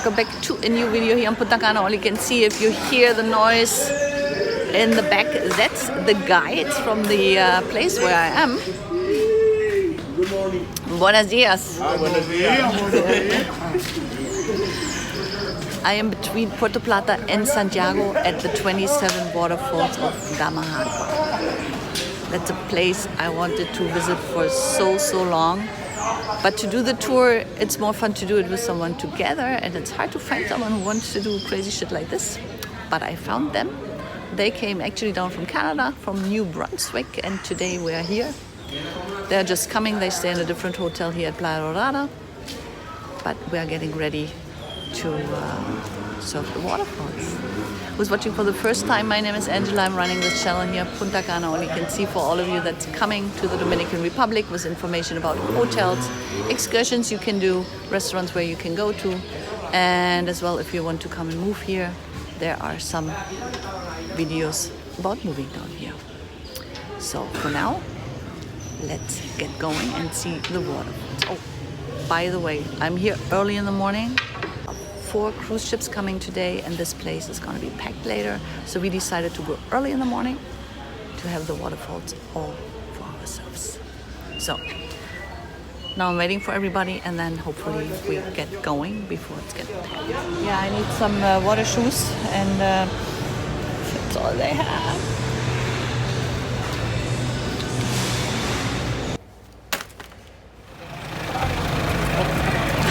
welcome back to a new video here on Punta Cana. All you can see, if you hear the noise in the back, that's the guide from the place where I am. Good morning. Buenos dias. Buenos dias. I am between Puerto Plata and Santiago at the 27 Waterfalls of Damajagua. That's a place I wanted to visit for so long. But to do the tour, it's more fun to do it with someone together, and it's hard to find someone who wants to do crazy shit like this. But I found them. They came actually down from Canada, from New Brunswick, and today we are here. They're just coming. They stay in a different hotel here at Playa Dorada. But we are getting ready to surf the waterfalls. Who's watching for the first time, my name is Angela. I'm running this channel here, Punta Cana. All you can see for all of you that's coming to the Dominican Republic with information about hotels, excursions you can do, restaurants where you can go to, and as well if you want to come and move here, there are some videos about moving down here. So for now, let's get going and see the waterfalls. Oh, by the way, I'm here early in the morning. 4 cruise ships coming today, and this place is going to be packed later, so we decided to go early in the morning to have the waterfalls all for ourselves. So now I'm waiting for everybody, and then hopefully we get going before it's getting packed. Yeah, I need some water shoes, and that's all they have.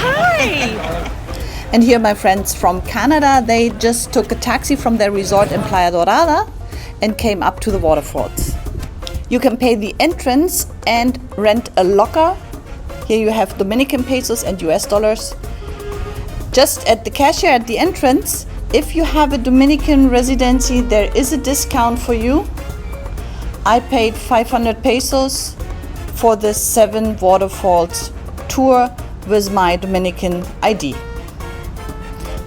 Hi! And here my friends from Canada, they just took a taxi from their resort in Playa Dorada and came up to the waterfalls. You can pay the entrance and rent a locker. Here you have Dominican pesos and US dollars. Just at the cashier at the entrance, if you have a Dominican residency, there is a discount for you. I paid 500 pesos for the 7 waterfalls tour with my Dominican ID.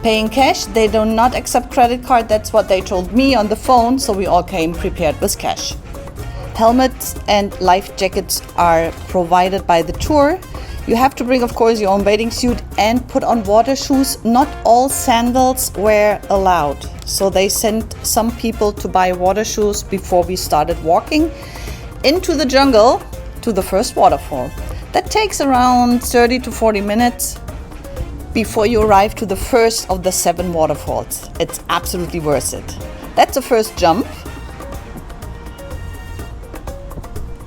Paying cash, they do not accept credit card. That's what they told me on the phone, so we all came prepared with cash. Helmets and life jackets are provided by the tour. You have to bring, of course, your own bathing suit and put on water shoes. Not all sandals were allowed, so they sent some people to buy water shoes before we started walking into the jungle to the first waterfall. That takes around 30 to 40 minutes before you arrive to the first of the 7 waterfalls. It's absolutely worth it. That's the first jump.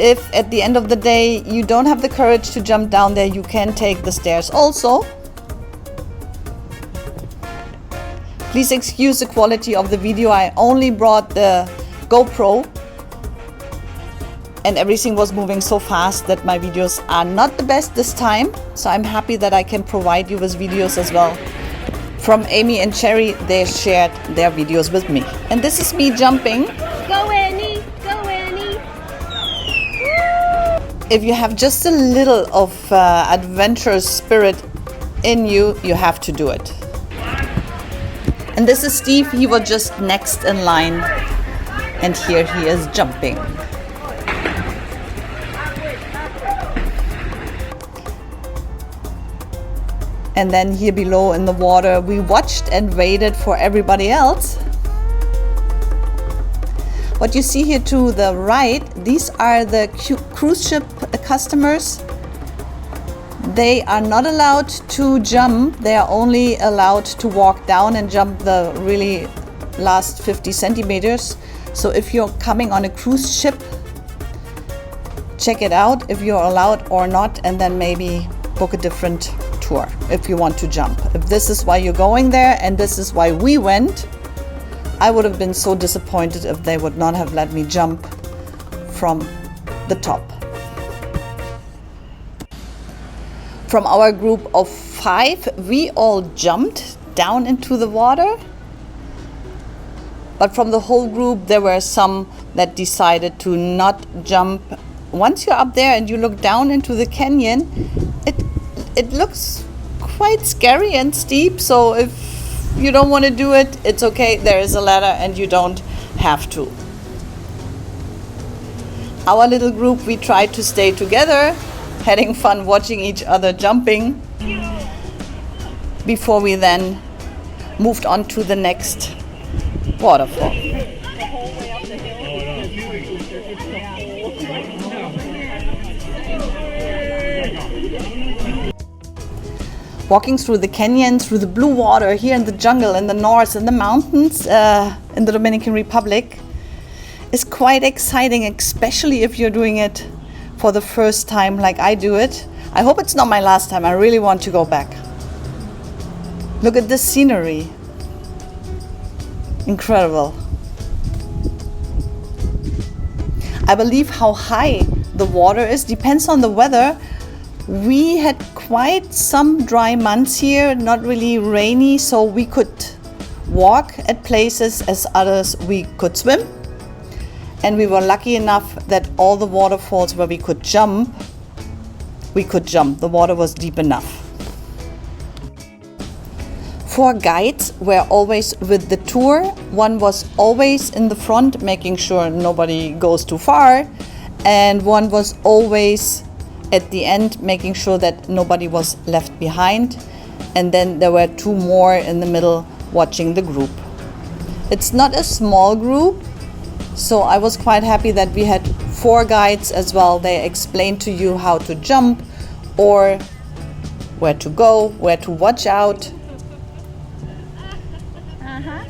If at the end of the day you don't have the courage to jump down there, you can take the stairs also. Please excuse the quality of the video. I only brought the GoPro, and everything was moving so fast that my videos are not the best this time. So I'm happy that I can provide you with videos as well. From Amy and Cherry, they shared their videos with me. And this is me jumping. Go Annie! Go Annie! If you have just a little of adventurous spirit in you, you have to do it. And this is Steve. He was just next in line. And here he is jumping. And then here below in the water, we watched and waited for everybody else. What you see here to the right, these are the cruise ship customers. They are not allowed to jump. They are only allowed to walk down and jump the really last 50 centimeters. So if you're coming on a cruise ship, check it out if you're allowed or not, and then maybe book a different tour if you want to jump. If this is why you're going there and this is why we went, I would have been so disappointed if they would not have let me jump from the top. From our group of 5, we all jumped down into the water. But from the whole group, there were some that decided to not jump. Once you're up there and you look down into the canyon, it looks quite scary and steep, so if you don't want to do it, it's okay. There is a ladder and you don't have to. Our little group, we tried to stay together, having fun watching each other jumping, before we then moved on to the next waterfall. Walking through the canyon, through the blue water, here in the jungle, in the north, in the mountains, in the Dominican Republic, is quite exciting, especially if you're doing it for the first time like I do it. I hope it's not my last time. I really want to go back. Look at this scenery. Incredible. I believe how high the water is depends on the weather. We had quite some dry months here, not really rainy, so we could walk at places as others we could swim. And we were lucky enough that all the waterfalls where we could jump. The water was deep enough. 4 guides were always with the tour. One was always in the front, making sure nobody goes too far. And one was always at the end, making sure that nobody was left behind. And then there were 2 more in the middle watching the group. It's not a small group, so I was quite happy that we had 4 guides as well. They explained to you how to jump or where to go, where to watch out,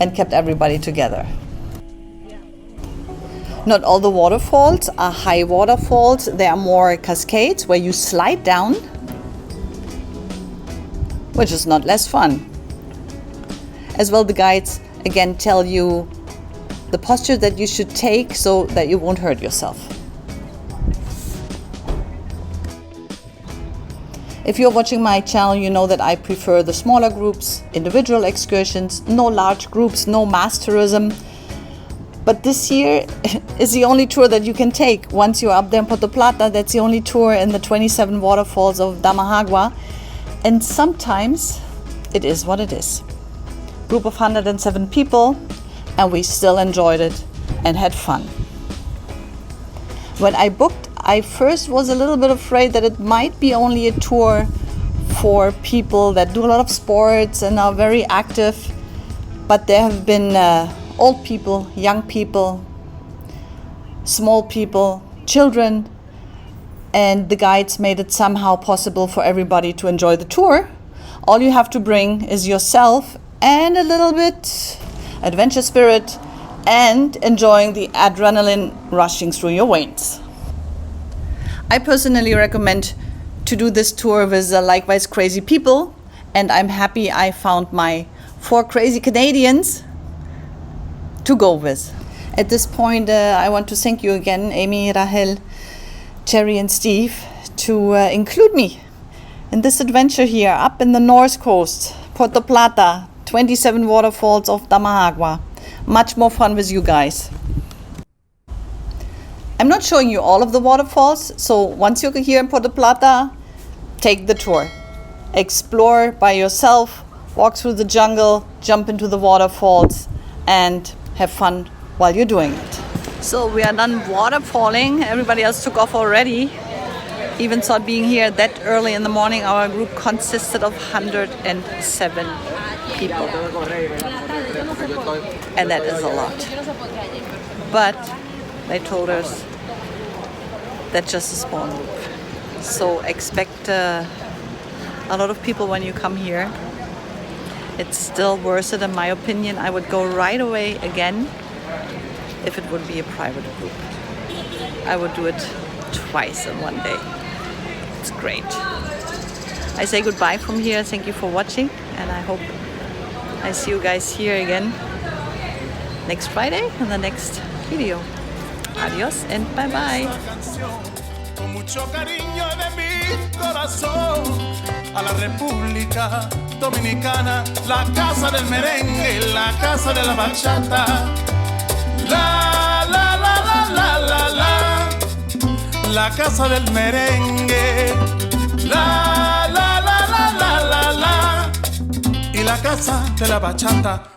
and kept everybody together. Not all the waterfalls are high waterfalls. There are more cascades where you slide down, which is not less fun. As well, the guides again tell you the posture that you should take so that you won't hurt yourself. If you're watching my channel, you know that I prefer the smaller groups, individual excursions, no large groups, no mass tourism. But this year is the only tour that you can take. Once you're up there in Puerto Plata, that's the only tour in the 27 waterfalls of Damajagua. And sometimes it is what it is. Group of 107 people, and we still enjoyed it and had fun. When I booked, I first was a little bit afraid that it might be only a tour for people that do a lot of sports and are very active. But there have been old people, young people, small people, children, and the guides made it somehow possible for everybody to enjoy the tour. All you have to bring is yourself and a little bit adventure spirit and enjoying the adrenaline rushing through your veins. I personally recommend to do this tour with likewise crazy people, and I'm happy I found my 4 crazy Canadians to go with. At this point, I want to thank you again, Amy, Rachelle, Rachelle and Steve, to include me in this adventure here up in the north coast, Puerto Plata, 27 waterfalls of Damajagua. Much more fun with you guys. I'm not showing you all of the waterfalls, so once you're here in Puerto Plata, take the tour. Explore by yourself, walk through the jungle, jump into the waterfalls, and have fun while you're doing it. So we are done waterfalling. Everybody else took off already. Even thought being here that early in the morning. Our group consisted of 107 people. And that is a lot. But they told us that's just a small group. So expect a lot of people when you come here. It's still worth it in my opinion. I would go right away again if it would be a private group. I would do it twice in one day. It's great. I say goodbye from here. Thank you for watching, and I hope I see you guys here again next Friday in the next video. Adios and bye bye. Con mucho cariño de mi corazón a la República Dominicana, la casa del merengue, la casa de la bachata. La la la la la la la, la casa del merengue. La la la la la la la, y la casa de la bachata.